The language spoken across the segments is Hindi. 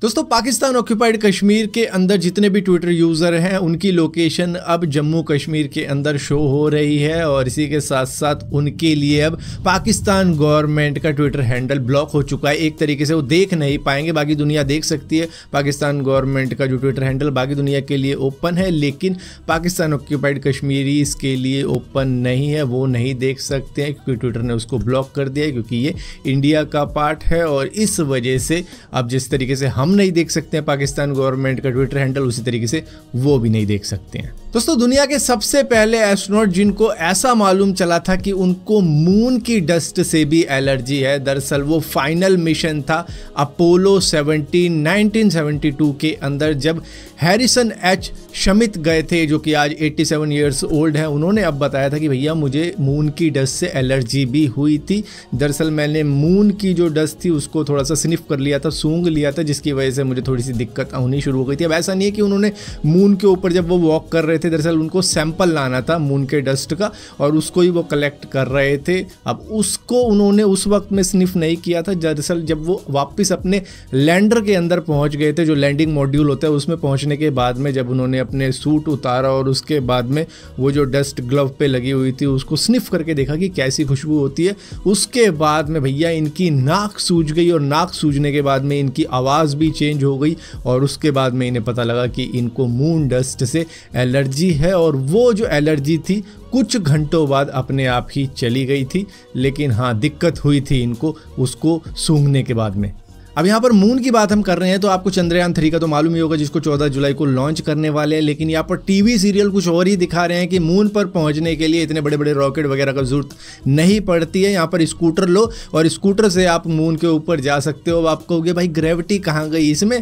दोस्तों पाकिस्तान ऑक्यूपाइड कश्मीर के अंदर जितने भी ट्विटर यूज़र हैं उनकी लोकेशन अब जम्मू कश्मीर के अंदर शो हो रही है और इसी के साथ साथ उनके लिए अब पाकिस्तान गवर्नमेंट का ट्विटर हैंडल ब्लॉक हो चुका है। एक तरीके से वो देख नहीं पाएंगे, बाकी दुनिया देख सकती है पाकिस्तान गवर्नमेंट का जो ट्विटर हैंडल बाकी दुनिया के लिए ओपन है, लेकिन पाकिस्तान ऑक्यूपाइड कश्मीरी इसके लिए ओपन नहीं है, वो नहीं देख सकते हैं क्योंकि ट्विटर ने उसको ब्लॉक कर दिया है क्योंकि ये इंडिया का पार्ट है। और इस वजह से अब जिस तरीके से हम नहीं देख सकते हैं पाकिस्तान गवर्नमेंट का ट्विटर हैंडल, उसी तरीके से वो भी नहीं देख सकते हैं। दोस्तों दुनिया के सबसे पहले एस्ट्रोनॉट जिनको ऐसा मालूम चला था कि उनको मून की डस्ट से भी एलर्जी है, दरअसल वो फाइनल मिशन था अपोलो 17 1972 के अंदर जब हैरिसन एच शमित गए थे जो कि आज 87 ईयर्स ओल्ड हैं। उन्होंने अब बताया था कि भैया मुझे मून की डस्ट से एलर्जी भी हुई थी। दरअसल मैंने मून की जो डस्ट थी उसको थोड़ा सा स्निफ कर लिया था, सूंघ लिया था, जिसकी वजह से मुझे थोड़ी सी दिक्कत होनी शुरू हो गई थी। अब ऐसा नहीं है कि उन्होंने मून के ऊपर जब वो वॉक कर रहे थे, दरअसल उनको सैंपल लाना था मून के डस्ट का और उसको ही वो कलेक्ट कर रहे थे। अब उसको उन्होंने उस वक्त में स्निफ नहीं किया था, दरअसल जब वो वापस अपने लैंडर के अंदर पहुंच गए थे, जो लैंडिंग मॉड्यूल होता है उसमें पहुंचने के बाद में जब उन्होंने अपने सूट उतारा और उसके बाद में वो जो डस्ट ग्लव पे लगी हुई थी उसको स्निफ करके देखा कि कैसी खुशबू होती है, उसके बाद में भैया इनकी नाक सूज गई और नाक सूजने के बाद में इनकी आवाज़ भी चेंज हो गई और उसके बाद में इन्हें पता लगा कि इनको मून डस्ट से एलर्जी है। और वो जो एलर्जी थी कुछ घंटों बाद अपने आप ही चली गई थी, लेकिन हाँ दिक्कत हुई थी इनको उसको सूंघने के बाद में। अब यहाँ पर मून की बात हम कर रहे हैं तो आपको चंद्रयान 3 का तो मालूम ही होगा जिसको 14 जुलाई को लॉन्च करने वाले हैं, लेकिन यहाँ पर टीवी सीरियल कुछ और ही दिखा रहे हैं कि मून पर पहुँचने के लिए इतने बड़े बड़े रॉकेट वगैरह का जरूरत नहीं पड़ती है। यहाँ पर स्कूटर लो और स्कूटर से आप मून के ऊपर जा सकते हो। आप कहोगे भाई ग्रेविटी कहाँ गई, इसमें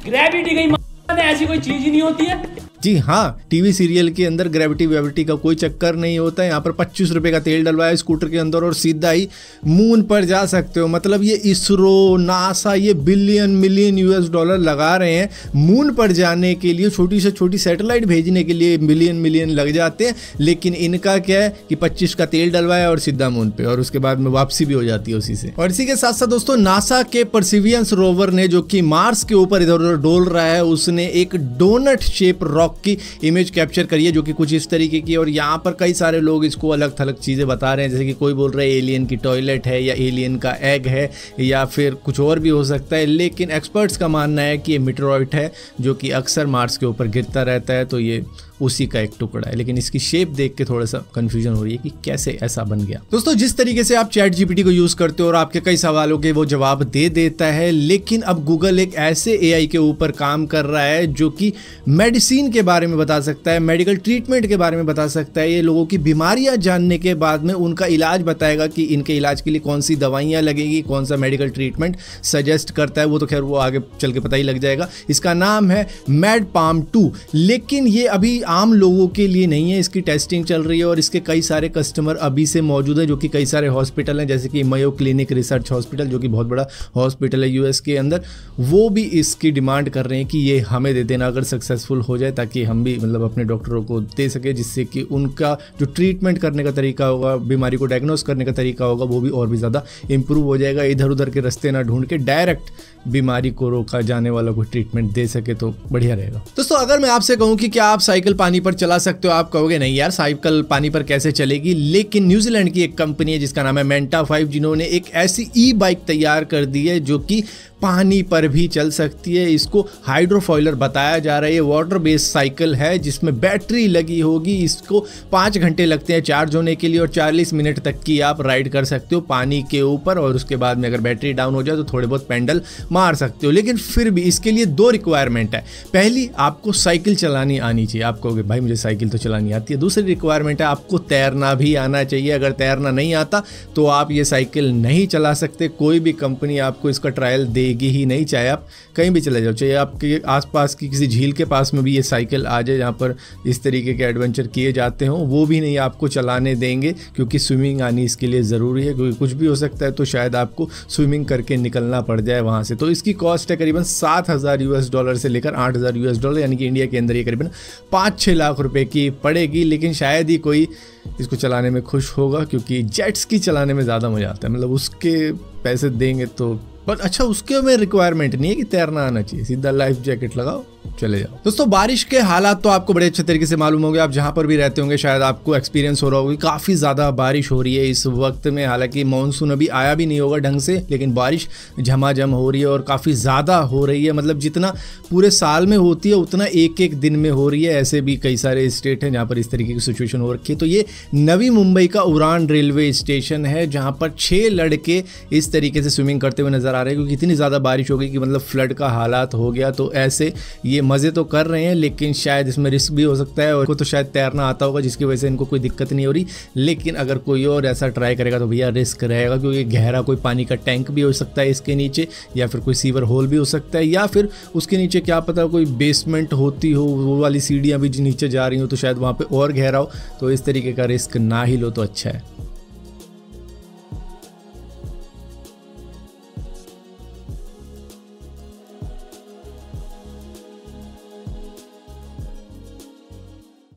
ग्रेविटी गई, ऐसी कोई चीज ही नहीं होती है। जी हाँ, टीवी सीरियल के अंदर ग्रेविटी वेविटी का कोई चक्कर नहीं होता है। यहाँ पर 25 रुपये का तेल डलवाया स्कूटर के अंदर और सीधा ही मून पर जा सकते हो। मतलब ये इसरो, नासा ये बिलियन मिलियन $US लगा रहे हैं मून पर जाने के लिए, छोटी से छोटी सैटेलाइट भेजने के लिए बिलियन मिलियन लग जाते हैं, लेकिन इनका क्या है कि 25 का तेल डलवाया और सीधा मून पे और उसके बाद में वापसी भी हो जाती है उसी से। और इसी के साथ साथ दोस्तों नासा के परसिवियरेंस रोवर ने जो कि मार्स के ऊपर इधर उधर डोल रहा है, उसने एक डोनट शेप रॉक की इमेज कैप्चर करी है जो कि कुछ इस तरीके की। और यहाँ पर कई सारे लोग इसको अलग थलग चीज़ें बता रहे हैं, जैसे कि कोई बोल रहा है एलियन की टॉयलेट है या एलियन का एग है या फिर कुछ और भी हो सकता है, लेकिन एक्सपर्ट्स का मानना है कि ये मीटेरॉइड है जो कि अक्सर मार्स के ऊपर गिरता रहता है, तो ये उसी का एक टुकड़ा है। लेकिन इसकी शेप देख के थोड़ा सा कंफ्यूजन हो रही है कि कैसे ऐसा बन गया। दोस्तों जिस तरीके से आप चैट जीपीटी को यूज करते हो और आपके कई सवालों के वो जवाब दे देता है, लेकिन अब गूगल एक ऐसे एआई के ऊपर काम कर रहा है जो कि मेडिसिन के बारे में बता सकता है, मेडिकल ट्रीटमेंट के बारे में बता सकता है। ये लोगों की बीमारियां जानने के बाद में उनका इलाज बताएगा कि इनके इलाज के लिए कौन सी दवाइयां लगेगी, कौन सा मेडिकल ट्रीटमेंट सजेस्ट करता है। वो तो खैर वो आगे चल के पता ही लग जाएगा। इसका नाम है MedPalm 2, लेकिन ये अभी आम लोगों के लिए नहीं है, इसकी टेस्टिंग चल रही है और इसके कई सारे कस्टमर अभी से मौजूद हैं, जो कि कई सारे हॉस्पिटल हैं, जैसे कि मयो क्लिनिक रिसर्च हॉस्पिटल जो कि बहुत बड़ा हॉस्पिटल है यूएस के अंदर, वो भी इसकी डिमांड कर रहे हैं कि ये हमें दे देना अगर सक्सेसफुल हो जाए, ताकि हम भी मतलब अपने डॉक्टरों को दे सके, जिससे कि उनका जो ट्रीटमेंट करने का तरीका होगा, बीमारी को डायग्नोस करने का तरीका होगा, वो भी और भी ज़्यादा इंप्रूव हो जाएगा। इधर उधर के रास्ते ना ढूंढ के डायरेक्ट बीमारी को रोका जाने वाला कोई ट्रीटमेंट दे सके तो बढ़िया रहेगा। दोस्तों अगर मैं आपसे कहूं कि क्या आप साइकिल पानी पर चला सकते हो, आप कहोगे नहीं यार साइकिल पानी पर कैसे चलेगी, लेकिन न्यूजीलैंड की एक कंपनी है जिसका नाम है मेंटा 5, जिन्होंने एक ऐसी ई बाइक तैयार कर दी है जो कि पानी पर भी चल सकती है। इसको हाइड्रोफॉइलर बताया जा रहा है। ये वाटर बेस्ड साइकिल है जिसमें बैटरी लगी होगी। इसको 5 घंटे लगते हैं चार्ज होने के लिए और 40 मिनट तक की आप राइड कर सकते हो पानी के ऊपर, और उसके बाद में अगर बैटरी डाउन हो जाए तो थोड़े बहुत पेंडल मार सकते हो। लेकिन फिर भी इसके लिए 2 रिक्वायरमेंट है। पहली, आपको साइकिल चलानी आनी चाहिए। आप कहोगे भाई मुझे साइकिल तो चलानी आती है। दूसरी रिक्वायरमेंट है आपको तैरना भी आना चाहिए। अगर तैरना नहीं आता तो आप ये साइकिल नहीं चला सकते। कोई भी कंपनी आपको इसका ट्रायल देगी ही नहीं, चाहे आप कहीं भी चले जाओ, चाहे आपके आसपास की किसी झील के पास में भी ये साइकिल आ जाए जहाँ पर इस तरीके के एडवेंचर किए जाते हों, वो भी नहीं आपको चलाने देंगे, क्योंकि स्विमिंग आनी इसके लिए ज़रूरी है। क्योंकि कुछ भी हो सकता है, तो शायद आपको स्विमिंग करके निकलना पड़ जाए वहाँ से। तो इसकी कॉस्ट है करीबन $7,000 से लेकर $8,000, यानी कि इंडिया के अंदर ये करीबन 5-6 लाख रुपए की पड़ेगी। लेकिन शायद ही कोई इसको चलाने में खुश होगा, क्योंकि जेट्स की चलाने में ज़्यादा मज़ा आता है। मतलब उसके पैसे देंगे तो बट अच्छा उसके में रिक्वायरमेंट नहीं है कि तैरना आना चाहिए, सीधा लाइफ जैकेट लगाओ चले जाओ। दोस्तों बारिश के हालात तो आपको बड़े अच्छे तरीके से मालूम होंगे, आप जहां पर भी रहते होंगे शायद आपको एक्सपीरियंस हो रहा होगा, काफी ज्यादा बारिश हो रही है इस वक्त में। हालांकि मानसून अभी आया भी नहीं होगा ढंग से, लेकिन बारिश झमाझम हो रही है और काफी ज्यादा हो रही है। मतलब जितना पूरे साल में होती है उतना एक एक दिन में हो रही है। ऐसे भी कई सारे स्टेट हैं जहां पर इस तरीके की सिचुएशन हो रखी है। तो ये नवी मुंबई का उड़ान रेलवे स्टेशन है जहां पर 6 लड़के इस तरीके से स्विमिंग करते हुए नजर आ रहे हैं, क्योंकि इतनी ज्यादा बारिश हो गई कि मतलब फ्लड का हालात हो गया। तो ऐसे ये मजे तो कर रहे हैं, लेकिन शायद इसमें रिस्क भी हो सकता है, और को तो शायद तैरना आता होगा जिसकी वजह से इनको कोई दिक्कत नहीं हो रही। लेकिन अगर कोई और ऐसा ट्राई करेगा तो भैया रिस्क रहेगा, क्योंकि गहरा कोई पानी का टैंक भी हो सकता है इसके नीचे, या फिर कोई सीवर होल भी हो सकता है, या फिर उसके नीचे क्या पता कोई बेसमेंट होती हो, वो वाली सीढ़ियाँ भी नीचे जा रही हो तो शायद वहाँ पे और गहरा हो। तो इस तरीके का रिस्क ना ही लो तो अच्छा है।